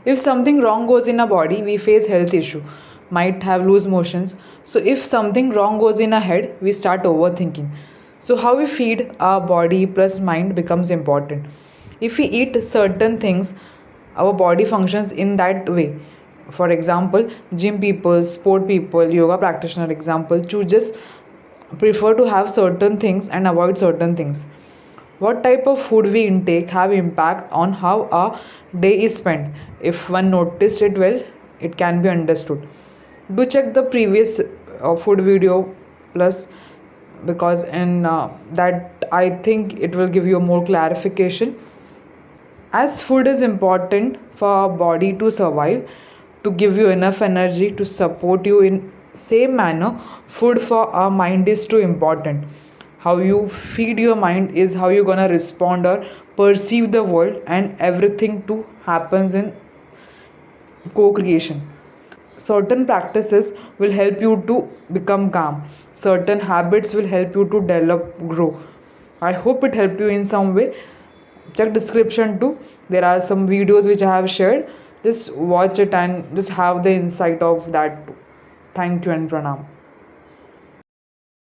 If something wrong goes in our body, we face health issue, might have loose motions. So if something wrong goes in our head, we start overthinking. So how we feed our body plus mind becomes important. If we eat certain things, our body functions in that way. For example, gym people, sport people, yoga practitioner example, to just prefer to have certain things and avoid certain things. What type of food we intake have impact on how our day is spent. If one noticed it well, it can be understood. Do check the previous food video plus, because in that I think it will give you more clarification. As food is important for our body to survive, to give you enough energy to support you in same manner, food for our mind is too important. How you feed your mind is how you're gonna respond or perceive the world, and everything too happens in co-creation. Certain practices will help you to become calm, certain habits will help you to develop, grow. I hope it helped you in some way. Check description too, there are some videos which I have shared. Just watch it and just have the insight of that too. Thank you and pranam.